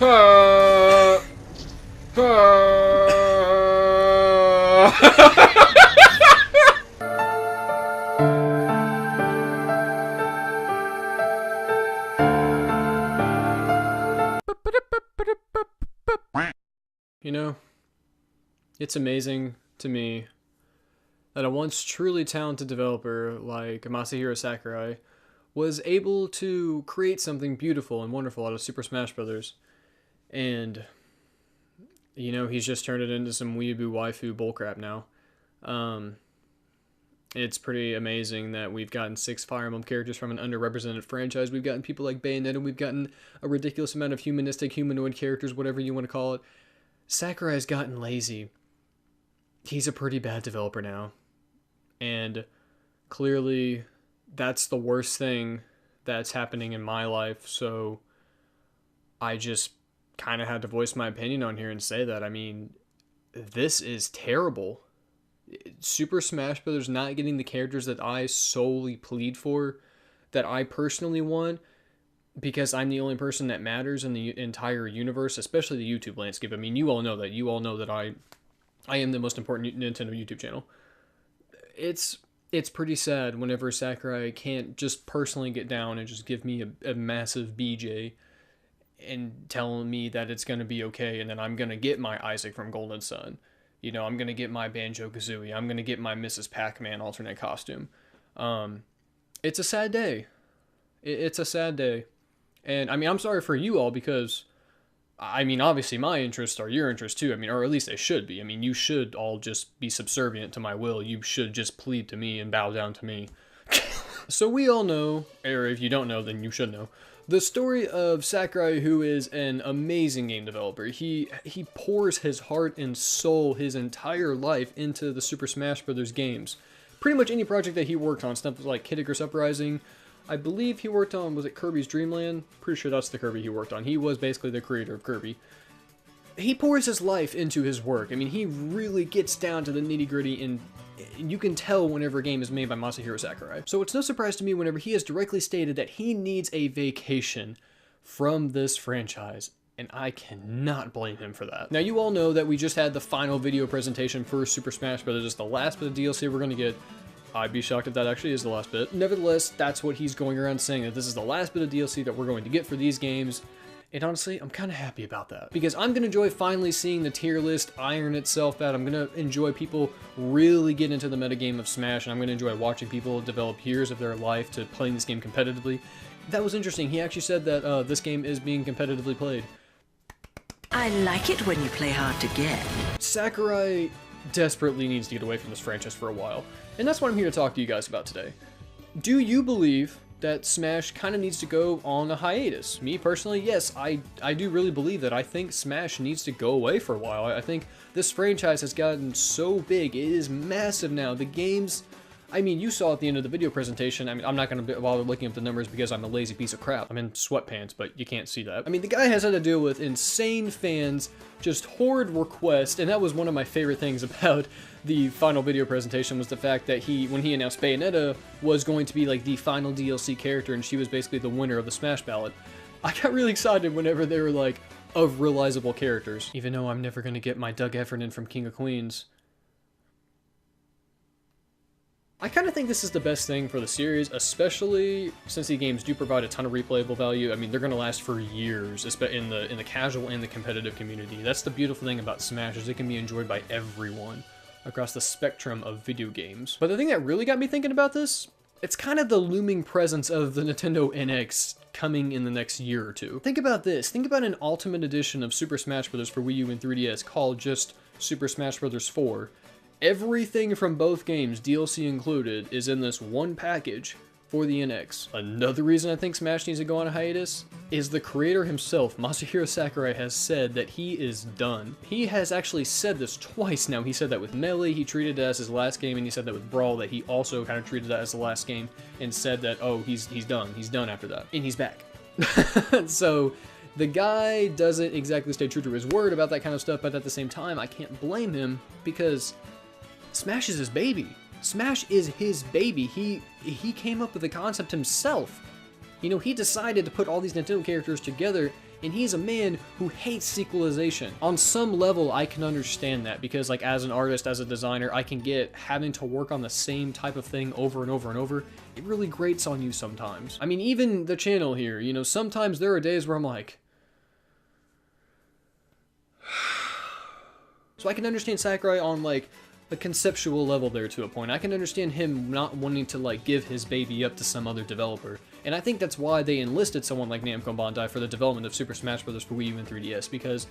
You know, it's amazing to me that a once truly talented developer like Masahiro Sakurai was able to create something beautiful and wonderful out of Super Smash Bros. And, you know, he's just turned it into some weeaboo waifu bullcrap now. It's pretty amazing that we've gotten 6 Fire Emblem characters from an underrepresented franchise. We've gotten people like Bayonetta. We've gotten a ridiculous amount of humanistic, humanoid characters, whatever you want to call it. Sakurai's gotten lazy. He's a pretty bad developer now. And clearly, that's the worst thing that's happening in my life. So I just kind of had to voice my opinion on here and say that. I mean, this is terrible. Super Smash Bros. Not getting the characters that I solely plead for, that I personally want, because I'm the only person that matters in the entire universe, especially the YouTube landscape. I mean, you all know that. You all know that I am the most important Nintendo YouTube channel. It's pretty sad whenever Sakurai can't just personally get down and just give me a massive BJ and tell me that it's going to be okay, and then I'm going to get my Isaac from Golden Sun. You know, I'm going to get my Banjo-Kazooie. I'm going to get my Mrs. Pac-Man alternate costume. It's a sad day. It's a sad day. And, I mean, I'm sorry for you all because, I mean, obviously my interests are your interests too. I mean, or at least they should be. I mean, you should all just be subservient to my will. You should just plead to me and bow down to me. So we all know, or if you don't know, then you should know, the story of Sakurai, who is an amazing game developer. He pours his heart and soul, his entire life, into the Super Smash Bros. Games. Pretty much any project that he worked on, stuff like Kid Icarus Uprising. I believe he worked on, was it Kirby's Dream Land? Pretty sure that's the Kirby he worked on. He was basically the creator of Kirby. He pours his life into his work. I mean, he really gets down to the nitty-gritty, and you can tell whenever a game is made by Masahiro Sakurai. So it's no surprise to me whenever he has directly stated that he needs a vacation from this franchise, and I cannot blame him for that. Now, you all know that we just had the final video presentation for Super Smash Bros. It's the last bit of DLC we're going to get. I'd be shocked if that actually is the last bit. Nevertheless, that's what he's going around saying, that this is the last bit of DLC that we're going to get for these games. And honestly, I'm kind of happy about that. Because I'm going to enjoy finally seeing the tier list iron itself out. I'm going to enjoy people really get into the metagame of Smash. And I'm going to enjoy watching people develop years of their life to playing this game competitively. That was interesting. He actually said that this game is being competitively played. I like it when you play hard to get. Sakurai desperately needs to get away from this franchise for a while. And that's what I'm here to talk to you guys about today. Do you believe that Smash kind of needs to go on a hiatus? Me personally, yes, I do really believe that. I think Smash needs to go away for a while. I think this franchise has gotten so big. It is massive now. The games, I mean, you saw at the end of the video presentation. I mean, I'm not going to bother looking up the numbers because I'm a lazy piece of crap. I'm in sweatpants, but you can't see that. I mean, the guy has had to deal with insane fans, just horrid requests, and that was one of my favorite things about the final video presentation, was the fact that when he announced Bayonetta was going to be like the final DLC character, and she was basically the winner of the Smash ballot. I got really excited whenever they were like, of realizable characters. Even though I'm never going to get my Doug Heffernan from King of Queens. I kind of think this is the best thing for the series, especially since the games do provide a ton of replayable value. I mean, they're going to last for years in the casual and the competitive community. That's the beautiful thing about Smash, is it can be enjoyed by everyone across the spectrum of video games. But the thing that really got me thinking about this, it's kind of the looming presence of the Nintendo NX coming in the next year or two. Think about this. Think about an Ultimate Edition of Super Smash Bros. For Wii U and 3DS called just Super Smash Bros. 4. Everything from both games, DLC included, is in this one package for the NX. Another reason I think Smash needs to go on a hiatus is the creator himself, Masahiro Sakurai, has said that he is done. He has actually said this twice now. He said that with Melee, he treated it as his last game, and he said that with Brawl, that he also kind of treated that as the last game, and said that, oh, he's done. He's done after that. And he's back. So the guy doesn't exactly stay true to his word about that kind of stuff, but at the same time, I can't blame him, because Smash is his baby. Smash is his baby. He came up with the concept himself. You know, he decided to put all these Nintendo characters together and he's a man who hates sequelization. On some level, I can understand that, because like as an artist, as a designer, I can get having to work on the same type of thing over and over and over. It really grates on you sometimes. I mean, even the channel here, you know, sometimes there are days where I'm like, so I can understand Sakurai on like a conceptual level there to a point. I can understand him not wanting to like give his baby up to some other developer. And I think that's why they enlisted someone like Namco Bandai for the development of Super Smash Bros. For Wii U and 3DS, because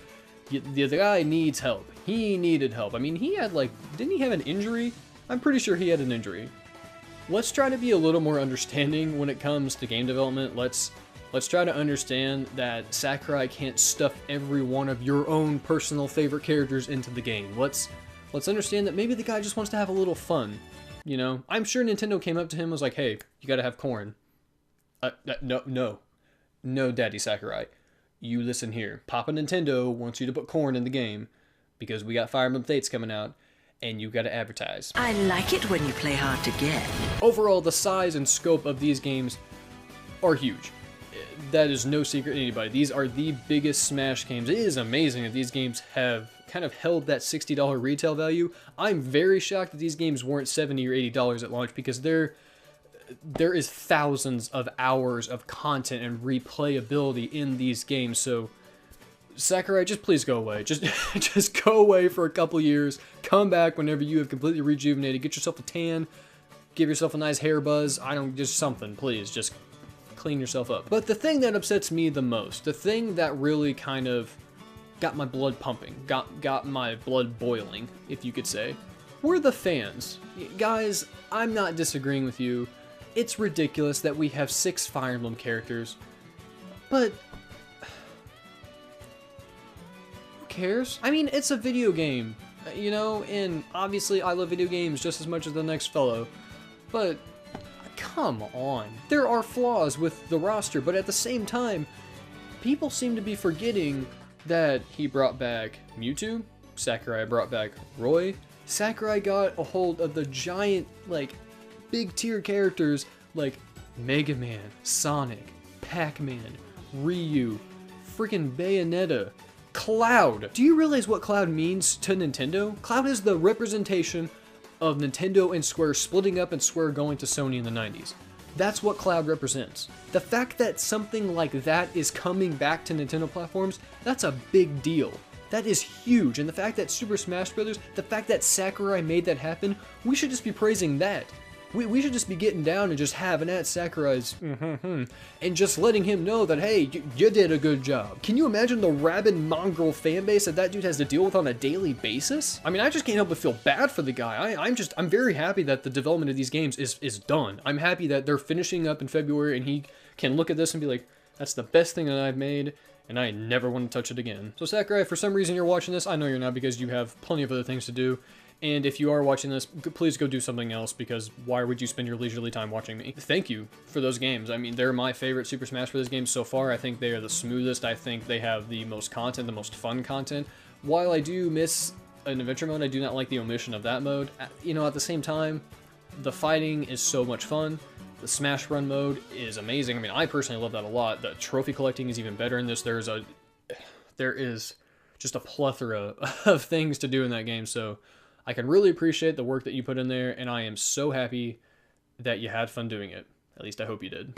the guy needs help. He needed help. I mean, he had like, didn't he have an injury? I'm pretty sure he had an injury. Let's try to be a little more understanding when it comes to game development. Let's try to understand that Sakurai can't stuff every one of your own personal favorite characters into the game. Let's understand that maybe the guy just wants to have a little fun, you know? I'm sure Nintendo came up to him and was like, hey, you gotta have corn. No, Daddy Sakurai. You listen here. Papa Nintendo wants you to put corn in the game because we got Fire Emblem Fates coming out and you gotta advertise. I like it when you play hard to get. Overall, the size and scope of these games are huge. That is no secret to anybody. These are the biggest Smash games. It is amazing that these games have kind of held that $60 retail value. I'm very shocked that these games weren't $70 or $80 at launch, because there is thousands of hours of content and replayability in these games. So Sakurai, just please go away. Just go away for a couple years. Come back whenever you have completely rejuvenated. Get yourself a tan. Give yourself a nice hair buzz. Just something, please. Just clean yourself up. But the thing that upsets me the most, the thing that really kind of got my blood pumping, got my blood boiling, if you could say, were the fans. Guys, I'm not disagreeing with you. It's ridiculous that we have 6 Fire Emblem characters, but who cares? I mean, it's a video game, you know, and obviously I love video games just as much as the next fellow, but come on. There are flaws with the roster, but at the same time, people seem to be forgetting that he brought back Mewtwo, Sakurai brought back Roy, Sakurai got a hold of the giant, like, big tier characters like Mega Man, Sonic, Pac-Man, Ryu, freaking Bayonetta, Cloud. Do you realize what Cloud means to Nintendo? Cloud is the representation of Nintendo and Square splitting up and Square going to Sony in the 90s. That's what Cloud represents. The fact that something like that is coming back to Nintendo platforms, that's a big deal. That is huge, and the fact that Super Smash Bros., the fact that Sakurai made that happen, we should just be praising that. We should just be getting down and just having at Sakurai's and just letting him know that, hey, you did a good job. Can you imagine the rabid mongrel fan base that dude has to deal with on a daily basis? I mean, I just can't help but feel bad for the guy. I'm very happy that the development of these games is done. I'm happy that they're finishing up in February and he can look at this and be like, that's the best thing that I've made, and I never want to touch it again. So Sakurai, if for some reason you're watching this, I know you're not, because you have plenty of other things to do. And if you are watching this, please go do something else, because why would you spend your leisurely time watching me? Thank you for those games. I mean, they're my favorite Super Smash Bros. Games so far. I think they are the smoothest. I think they have the most content, the most fun content. While I do miss an adventure mode, I do not like the omission of that mode. You know, at the same time, the fighting is so much fun. The Smash Run mode is amazing. I mean, I personally love that a lot. The trophy collecting is even better in this. There is just a plethora of things to do in that game, so I can really appreciate the work that you put in there, and I am so happy that you had fun doing it. At least I hope you did.